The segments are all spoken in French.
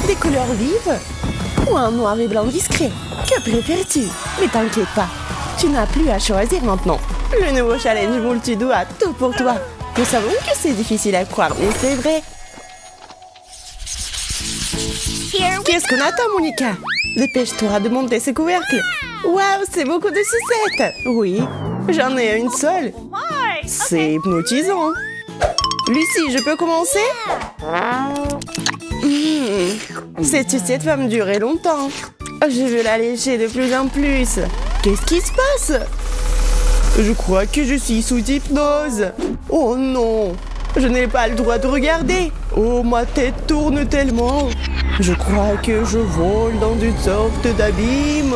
Des couleurs vives ou un noir et blanc discret? Que préfères-tu? Mais t'inquiète pas, tu n'as plus à choisir maintenant. Le nouveau challenge multi-doux a tout pour toi. Nous savons que c'est difficile à croire, mais c'est vrai. Qu'est-ce qu'on attend, Monica? Dépêche-toi de monter ce couvercle. Waouh, c'est beaucoup de sucettes. Oui, j'en ai une seule. C'est hypnotisant. Lucie, je peux commencer? Cette sucette va me durer longtemps. Je veux la lécher de plus en plus. Qu'est-ce qui se passe? Je crois que je suis sous hypnose. Oh non, je n'ai pas le droit de regarder. Oh, ma tête tourne tellement. Je crois que je vole dans une sorte d'abîme.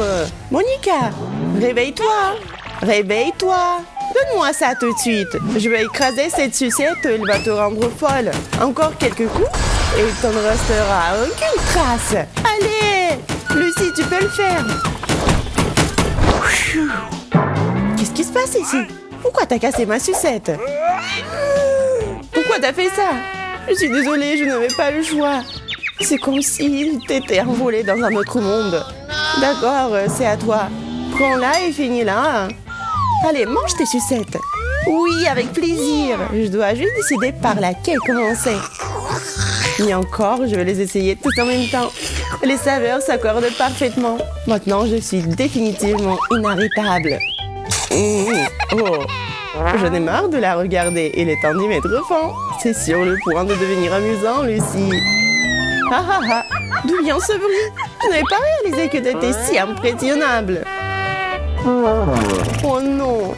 Monica, réveille-toi. Réveille-toi. Donne-moi ça tout de suite. Je vais écraser cette sucette, elle va te rendre folle. Encore quelques coups et il t'en restera aucune trace. Allez, Lucie, tu peux le faire. Qu'est-ce qui se passe ici? Pourquoi t'as cassé ma sucette? Pourquoi t'as fait ça? Je suis désolée, je n'avais pas le choix. C'est comme si t'étais envolée dans un autre monde. D'accord, c'est à toi. Prends-la et finis-la. Allez, mange tes sucettes. Oui, avec plaisir. Je dois juste décider par laquelle commencer. Et encore, je vais les essayer tous en même temps. Les saveurs s'accordent parfaitement. Maintenant, je suis définitivement inarrêtable. Oh, j'en ai marre de la regarder. Il est temps d'y mettre fin. C'est sur le point de devenir amusant, Lucie. Ah ah ah, d'où vient ce bruit? Je n'avais pas réalisé que tu étais si impressionnable. Oh non.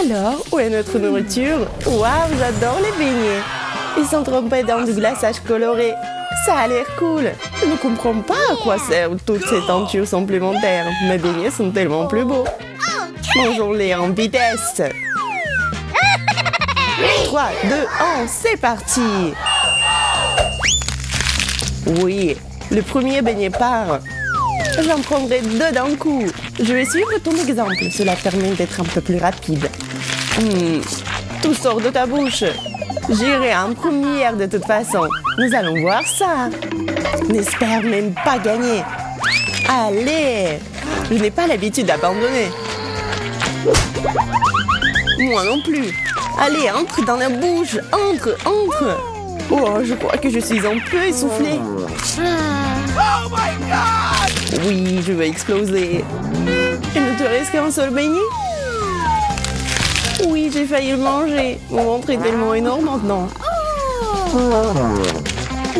Alors, où est notre nourriture? Waouh, j'adore les beignets. Ils sont trempés dans du glaçage coloré. Ça a l'air cool. Je ne comprends pas à quoi servent toutes ces tentures supplémentaires. Mes beignets sont tellement plus beaux. Mangeons-les en vitesse. 3, 2, 1, c'est parti. Oui, le premier beignet part. J'en prendrai 2 d'un coup. Je vais suivre ton exemple. Cela permet d'être un peu plus rapide. Tout sort de ta bouche. J'irai en première de toute façon. Nous allons voir ça. N'espère même pas gagner. Allez. Je n'ai pas l'habitude d'abandonner. Moi non plus. Allez, entre dans la bouche. Entre. Oh, je crois que je suis un peu essoufflée. Oh my God! Oui, je vais exploser. Il ne te reste qu'un seul beignet? Oui, j'ai failli le manger. Mon ventre est tellement énorme maintenant.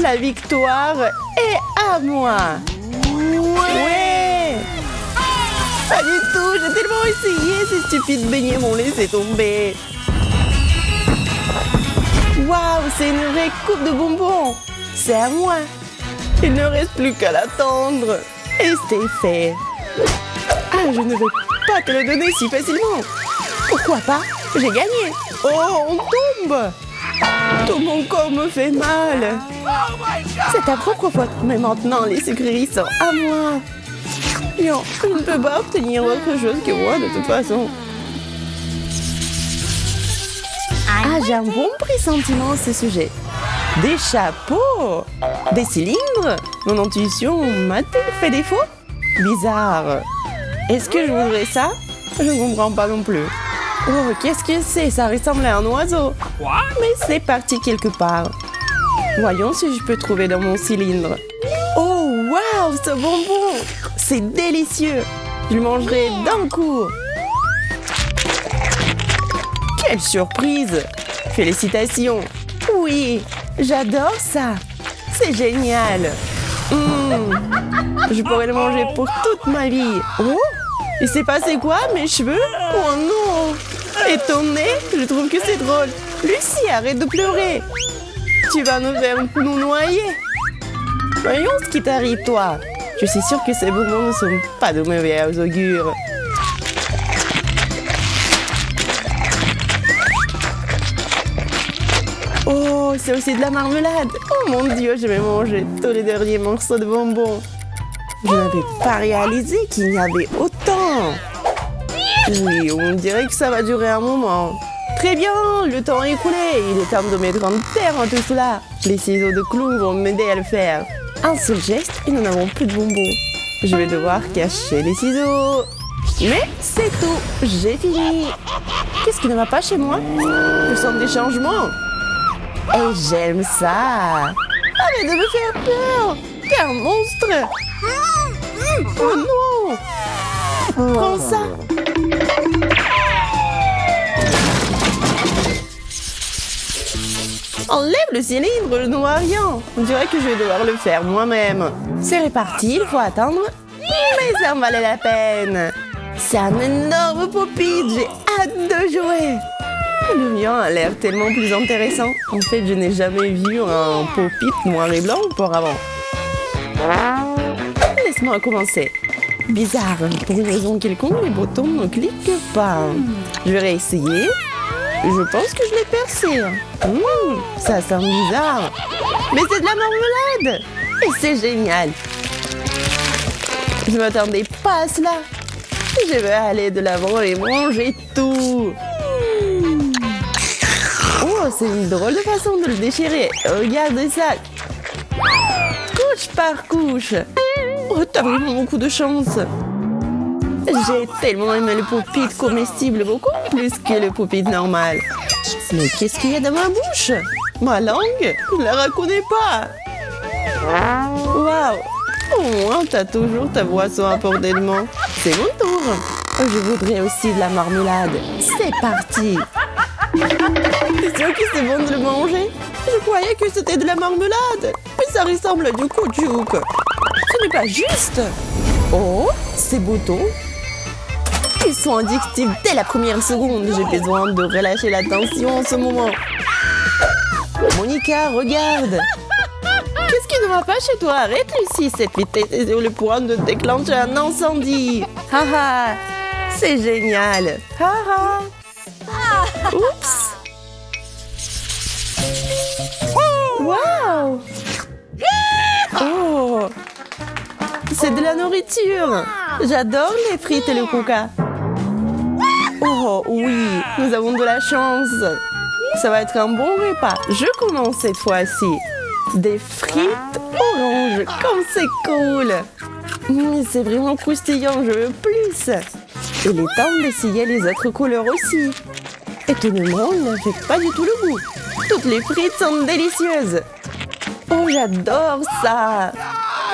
La victoire est à moi. Ouais! Pas du tout, j'ai tellement essayé. Ces stupides beignets m'ont laissé tomber. Waouh, c'est une vraie coupe de bonbons. C'est à moi. Il ne reste plus qu'à l'attendre. Et c'est fait. Ah, je ne vais pas te le donner si facilement. Pourquoi pas? J'ai gagné. Oh, on tombe. Tout mon corps me fait mal. C'est ta propre faute. Mais maintenant, les sucreries sont à moi. Non, je ne peux pas obtenir autre chose que moi de toute façon. Ah, j'ai un bon pressentiment à ce sujet. Des chapeaux, des cylindres. Mon intuition m'a-t-elle fait défaut? Bizarre. Est-ce que je voudrais ça? Je ne comprends pas non plus. Oh, qu'est-ce que c'est? Ça ressemble à un oiseau. Mais c'est parti quelque part. Voyons si je peux trouver dans mon cylindre. Oh, waouh, ce bonbon! C'est délicieux. Je le mangerai d'un coup. Quelle surprise! Félicitations! Oui, j'adore ça! C'est génial! Je pourrais le manger pour toute ma vie! Oh! Il s'est passé quoi, mes cheveux? Oh non! Étonnée, je trouve que c'est drôle! Lucie, arrête de pleurer! Tu vas nous faire nous noyer! Voyons ce qui t'arrive, toi! Je suis sûre que ces bonbons ne sont pas de mauvais augure! Oh, c'est aussi de la marmelade. Oh mon Dieu, je vais manger tous les derniers morceaux de bonbons. Je n'avais pas réalisé qu'il y avait autant. Oui, on dirait que ça va durer un moment. Très bien, le temps est écoulé. Il est temps de mettre un terme à tout cela. Les ciseaux de clown vont m'aider à le faire. Un seul geste et nous n'avons plus de bonbons. Je vais devoir cacher les ciseaux. Mais c'est tout, j'ai fini. Qu'est-ce qui ne va pas chez moi? Je sens des changements. Et j'aime ça. Arrête de me faire peur. T'es un monstre. Oh non. Prends ça. Enlève le cylindre, je ne vois rien. On dirait que je vais devoir le faire moi-même. C'est réparti, il faut attendre. Mais ça en valait la peine. C'est un énorme pop-it, j'ai hâte de jouer. Le mien a l'air tellement plus intéressant. En fait, je n'ai jamais vu un pop-it noir et blanc auparavant. Laisse-moi commencer. Bizarre, pour une raison quelconque, les boutons ne cliquent pas. Je vais réessayer. Je pense que je l'ai percé. Ça sent bizarre. Mais c'est de la marmelade. Et c'est génial. Je m'attendais pas à cela. Je vais aller de l'avant et manger tout. Oh, c'est une drôle de façon de le déchirer. Regardez ça. Couche par couche. Oh, t'as vraiment beaucoup de chance. J'ai tellement aimé le pop-it comestible, beaucoup plus que le pop-it normal. Mais qu'est-ce qu'il y a dans ma bouche? Ma langue? Je ne la reconnais pas. Waouh! Au moins, t'as toujours ta boisson à portée de main. C'est mon tour. Je voudrais aussi de la marmelade. C'est parti. T'es sûr que c'est bon de le manger? Je croyais que c'était de la marmelade. Mais ça ressemble à du caoutchouc. Ce n'est pas juste. Oh, ces boutons. Ils sont addictifs dès la première seconde. J'ai besoin de relâcher la tension en ce moment. Monica, regarde. Qu'est-ce qui ne va pas chez toi? Arrête, Lucie. Cette vitesse est sur le point de déclencher un incendie. Haha, c'est génial. Haha. Oups. Waouh. Oh. C'est de la nourriture. J'adore les frites et le coca. Oh oui, nous avons de la chance. Ça va être un bon repas. Je commence cette fois-ci. Des frites oranges, comme c'est cool. C'est vraiment croustillant, je veux plus. Il est temps d'essayer les autres couleurs aussi. Étonnamment, il ne fait pas du tout le goût. Toutes les frites sont délicieuses. Oh, j'adore ça.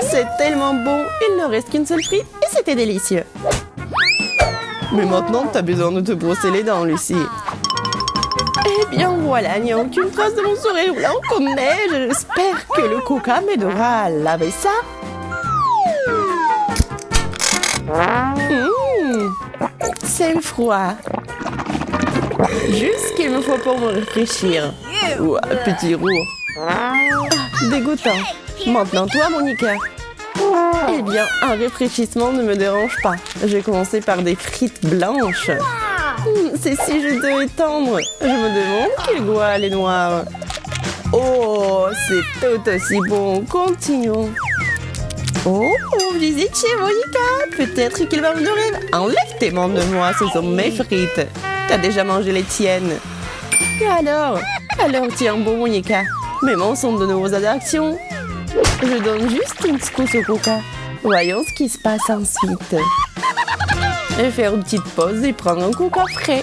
C'est tellement bon. Il ne reste qu'une seule frite et c'était délicieux. Mais maintenant, tu as besoin de te brosser les dents, Lucie. Eh bien voilà, il n'y a aucune trace de mon sourire blanc comme neige. J'espère que le coca m'aidera à laver ça. C'est froid. Juste ce qu'il me faut pour me réfléchir. Ouah, petit roux. Dégoûtant. Maintenant toi, Monica. Eh bien, un réfléchissement ne me dérange pas. Je vais commencer par des frites blanches. C'est si juteux et tendre. Je me demande quel goût a les noirs. Oh, c'est tout aussi bon. Continuons. Oh, visite chez Monica. Peut-être qu'il va me nourrir. Enlève tes mains de moi, ce sont mes frites. T'as déjà mangé les tiennes. Et alors tiens bon, Monica. Mes mains sont de nouveaux attractions. Je donne juste une secousse au coca. Voyons ce qui se passe ensuite. Je vais faire une petite pause et prendre un coca frais.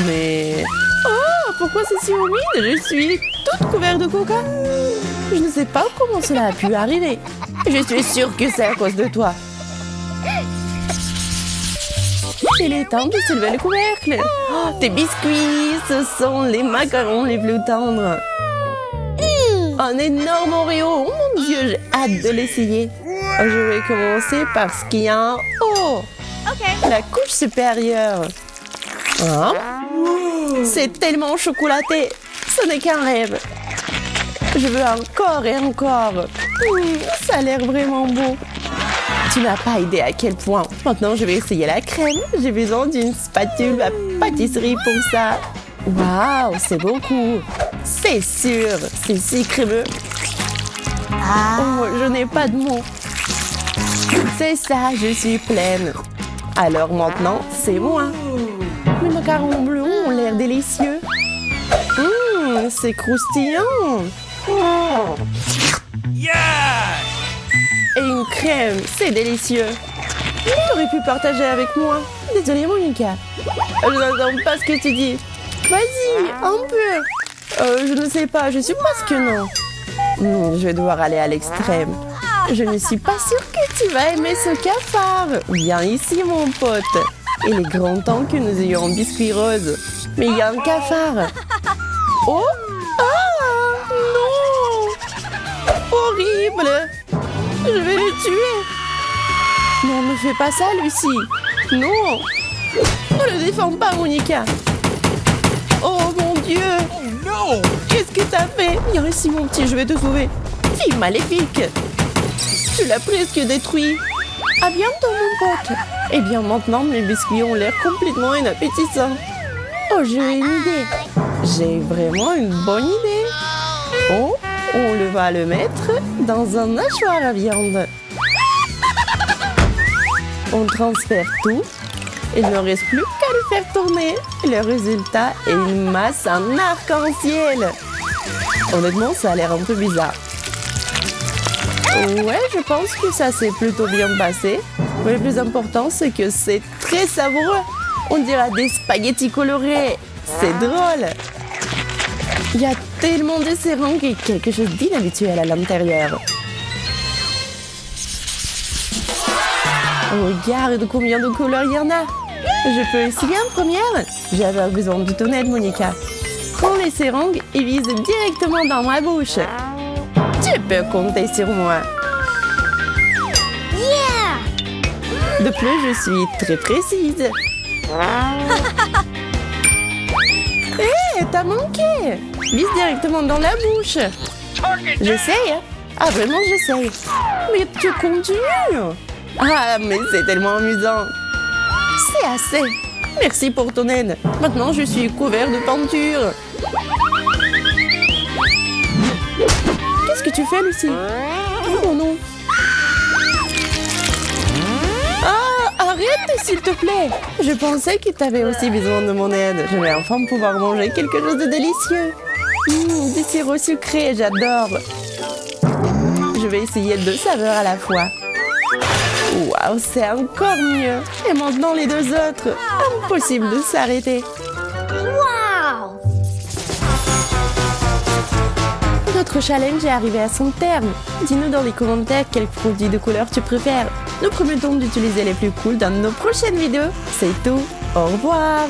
Mais... oh, pourquoi c'est si humide? Je suis toute couverte de coca. Je ne sais pas comment cela a pu arriver. Je suis sûre que c'est à cause de toi. Il est temps de soulever le couvercle. Oh, tes biscuits, ce sont les macarons les plus tendres. Un énorme Oreo. Oh mon Dieu, j'ai hâte de l'essayer. Je vais commencer par ce qu'il y a en haut. La couche supérieure. Hein? C'est tellement chocolaté. Ce n'est qu'un rêve. Je veux encore et encore. Ça a l'air vraiment beau. Tu n'as pas idée à quel point. Maintenant, je vais essayer la crème. J'ai besoin d'une spatule à pâtisserie pour ça. Waouh, c'est beaucoup. C'est sûr, c'est si crémeux. Oh, je n'ai pas de mots. C'est ça, je suis pleine. Alors maintenant, c'est moi. Mes macarons bleus ont l'air délicieux. C'est croustillant. Et une crème, c'est délicieux. T'aurais pu partager avec moi. Désolée, Monica. Je n'entends pas ce que tu dis. Vas-y, un peu. Je ne sais pas, je suppose que non. Je vais devoir aller à l'extrême. Je ne suis pas sûre que tu vas aimer ce cafard. Viens ici, mon pote. Il est grand temps que nous ayons un biscuit rose. Mais il y a un cafard. Oh! Ah! Non! Horrible! Je vais le tuer. Non, ne fais pas ça, Lucie. Non! Ne le défends pas, Monica. Oh mon Dieu! Oh non! Qu'est-ce que t'as fait? Viens ici, mon petit, je vais te sauver. Fille maléfique! Tu l'as presque détruit. À bientôt, mon pote. Eh bien, maintenant, mes biscuits ont l'air complètement inappétissants. Oh, j'ai une idée. J'ai vraiment une bonne idée. Oh, on va le mettre dans un hachoir à viande. On transfère tout. Il ne reste plus qu'à le faire tourner. Le résultat est une masse en arc-en-ciel. Honnêtement, ça a l'air un peu bizarre. Ouais, je pense que ça s'est plutôt bien passé. Mais le plus important, c'est que c'est très savoureux. On dirait des spaghettis colorés. C'est drôle. Il y a tellement de seringues et quelque chose d'inhabituel à l'intérieur. Regarde combien de couleurs il y en a. Je peux essayer en première? J'avais besoin de ton aide, Monica. Prends les seringues et vise directement dans ma bouche. Tu peux compter sur moi. De plus, je suis très précise. Hé, t'as manqué. Vise directement dans la bouche. J'essaye, hein? Ah, vraiment, j'essaye. Mais tu continues. Ah, mais c'est tellement amusant. C'est assez. Merci pour ton aide. Maintenant, je suis couvert de peinture. Qu'est-ce que tu fais, Lucie? Oh non. Ah, arrête, s'il te plaît. Je pensais que tu avais aussi besoin de mon aide. Je vais enfin pouvoir manger quelque chose de délicieux. Des sirops sucrés, j'adore. Je vais essayer 2 saveurs à la fois. Waouh, c'est encore mieux. Et maintenant les 2 autres. Impossible de s'arrêter. Wow! Notre challenge est arrivé à son terme. Dis-nous dans les commentaires quels produits de couleur tu préfères. Nous promettons d'utiliser les plus cools dans nos prochaines vidéos. C'est tout. Au revoir.